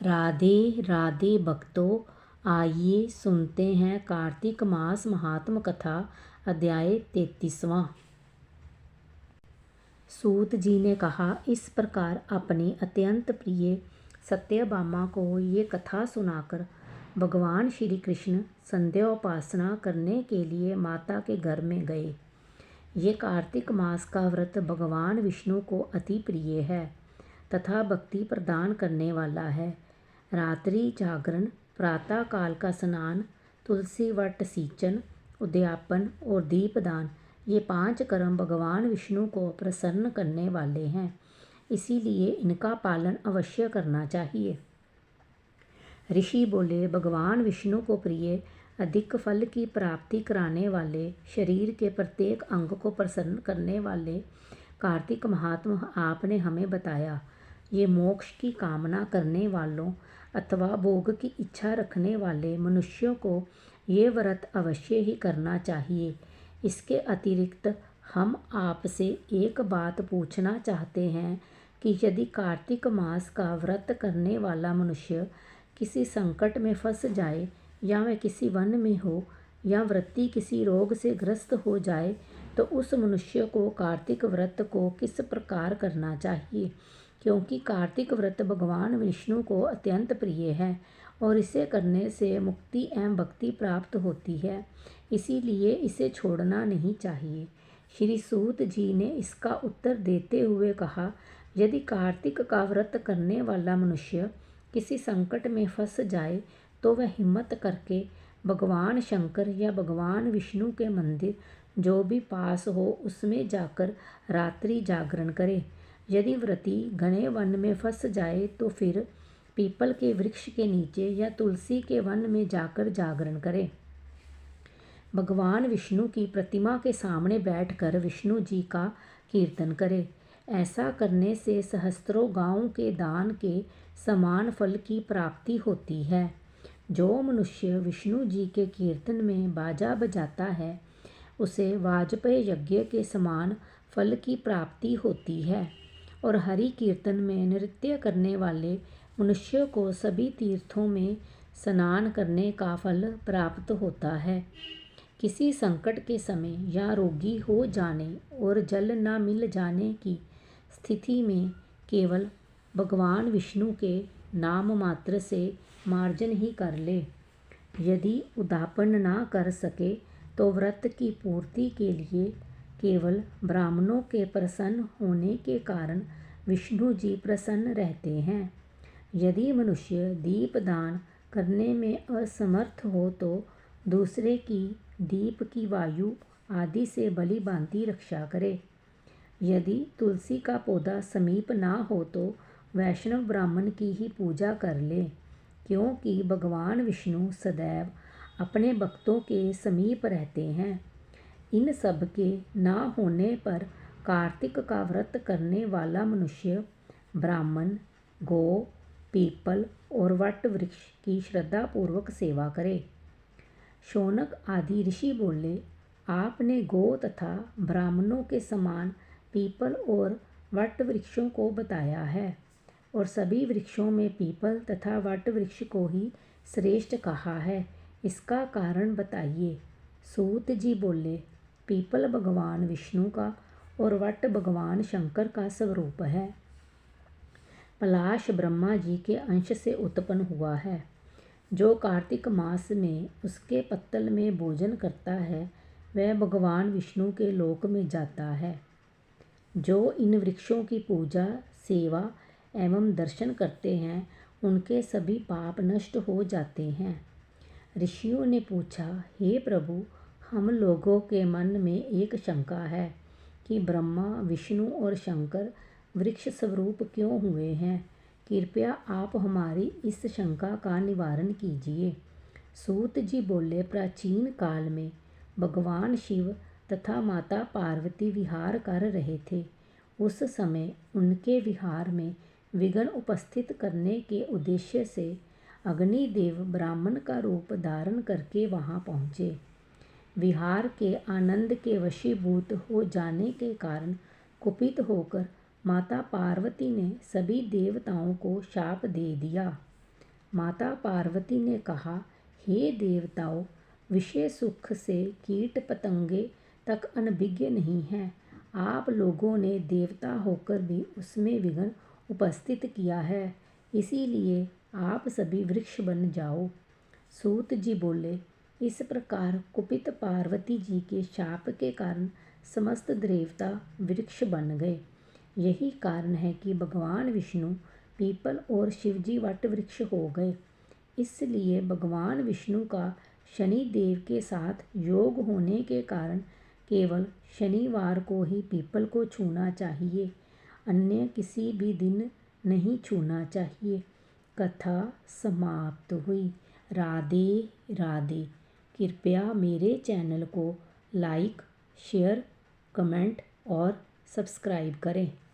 राधे राधे भक्तों, आइए सुनते हैं कार्तिक मास महात्म कथा अध्याय 33वां। सूत जी ने कहा, इस प्रकार अपनी अत्यंत प्रिय सत्यभामा को ये कथा सुनाकर भगवान श्री कृष्ण संध्योपासना करने के लिए माता के घर में गए। ये कार्तिक मास का व्रत भगवान विष्णु को अति प्रिय है तथा भक्ति प्रदान करने वाला है। रात्रि जागरण, प्रातः काल का स्नान, तुलसी वट सींचन, उद्यापन और दीपदान, ये 5 कर्म भगवान विष्णु को प्रसन्न करने वाले हैं, इसीलिए इनका पालन अवश्य करना चाहिए। ऋषि बोले, भगवान विष्णु को प्रिय, अधिक फल की प्राप्ति कराने वाले, शरीर के प्रत्येक अंग को प्रसन्न करने वाले कार्तिक महात्मा आपने हमें बताया। ये मोक्ष की कामना करने वालों अथवा भोग की इच्छा रखने वाले मनुष्यों को ये व्रत अवश्य ही करना चाहिए। इसके अतिरिक्त हम आपसे एक बात पूछना चाहते हैं कि यदि कार्तिक मास का व्रत करने वाला मनुष्य किसी संकट में फंस जाए, या वह किसी वन में हो, या व्रती किसी रोग से ग्रस्त हो जाए, तो उस मनुष्य को कार्तिक व्रत को किस प्रकार करना चाहिए, क्योंकि कार्तिक व्रत भगवान विष्णु को अत्यंत प्रिय है और इसे करने से मुक्ति एवं भक्ति प्राप्त होती है, इसीलिए इसे छोड़ना नहीं चाहिए। श्री सूत जी ने इसका उत्तर देते हुए कहा, यदि कार्तिक का व्रत करने वाला मनुष्य किसी संकट में फंस जाए तो वह हिम्मत करके भगवान शंकर या भगवान विष्णु के मंदिर जो भी पास हो उसमें जाकर रात्रि जागरण करे। यदि व्रती घने वन में फंस जाए तो फिर पीपल के वृक्ष के नीचे या तुलसी के वन में जाकर जागरण करे। भगवान विष्णु की प्रतिमा के सामने बैठकर विष्णु जी का कीर्तन करे। ऐसा करने से सहस्त्रों गांवों के दान के समान फल की प्राप्ति होती है। जो मनुष्य विष्णु जी के कीर्तन में बाजा बजाता है उसे वाजपेय यज्ञ के समान फल की प्राप्ति होती है, और हरि कीर्तन में नृत्य करने वाले मनुष्य को सभी तीर्थों में स्नान करने का फल प्राप्त होता है। किसी संकट के समय या रोगी हो जाने और जल न मिल जाने की स्थिति में केवल भगवान विष्णु के नाम मात्र से मार्जन ही कर ले। यदि उद्यापन ना कर सके तो व्रत की पूर्ति के लिए केवल ब्राह्मणों के प्रसन्न होने के कारण विष्णु जी प्रसन्न रहते हैं। यदि मनुष्य दीपदान करने में असमर्थ हो तो दूसरे की दीप की वायु आदि से भली भांति रक्षा करे। यदि तुलसी का पौधा समीप ना हो तो वैष्णव ब्राह्मण की ही पूजा कर ले, क्योंकि भगवान विष्णु सदैव अपने भक्तों के समीप रहते हैं। इन सब के ना होने पर कार्तिक का व्रत करने वाला मनुष्य ब्राह्मण, गौ, पीपल और वट वृक्ष की श्रद्धापूर्वक सेवा करे। शौनक आदि ऋषि बोले, आपने गौ तथा ब्राह्मणों के समान पीपल और वट वृक्षों को बताया है, और सभी वृक्षों में पीपल तथा वट वृक्ष को ही श्रेष्ठ कहा है, इसका कारण बताइए। सूत जी बोले, पीपल भगवान विष्णु का और वट भगवान शंकर का स्वरूप है। पलाश ब्रह्मा जी के अंश से उत्पन्न हुआ है। जो कार्तिक मास में उसके पत्तल में भोजन करता है वह भगवान विष्णु के लोक में जाता है। जो इन वृक्षों की पूजा, सेवा एवं दर्शन करते हैं उनके सभी पाप नष्ट हो जाते हैं। ऋषियों ने पूछा, हे प्रभु, हम लोगों के मन में एक शंका है कि ब्रह्मा, विष्णु और शंकर वृक्ष स्वरूप क्यों हुए हैं। कृपया आप हमारी इस शंका का निवारण कीजिए। सूत जी बोले, प्राचीन काल में भगवान शिव तथा माता पार्वती विहार कर रहे थे। उस समय उनके विहार में विघ्न उपस्थित करने के उद्देश्य से अग्निदेव ब्राह्मण का रूप धारण करके वहां पहुँचे। विहार के आनंद के वशीभूत हो जाने के कारण कुपित होकर माता पार्वती ने सभी देवताओं को शाप दे दिया। माता पार्वती ने कहा, हे देवताओं, विषय सुख से कीट पतंगे तक अनभिज्ञ नहीं हैं। आप लोगों ने देवता होकर भी उसमें विघ्न उपस्थित किया है, इसीलिए आप सभी वृक्ष बन जाओ। सूत जी बोले, इस प्रकार कुपित पार्वती जी के शाप के कारण समस्त देवता वृक्ष बन गए। यही कारण है कि भगवान विष्णु पीपल और शिवजी वट वृक्ष हो गए। इसलिए भगवान विष्णु का शनि देव के साथ योग होने के कारण केवल शनिवार को ही पीपल को छूना चाहिए, अन्य किसी भी दिन नहीं छूना चाहिए। कथा समाप्त हुई। राधे राधे। कृपया मेरे चैनल को लाइक, शेयर, कमेंट और सब्सक्राइब करें।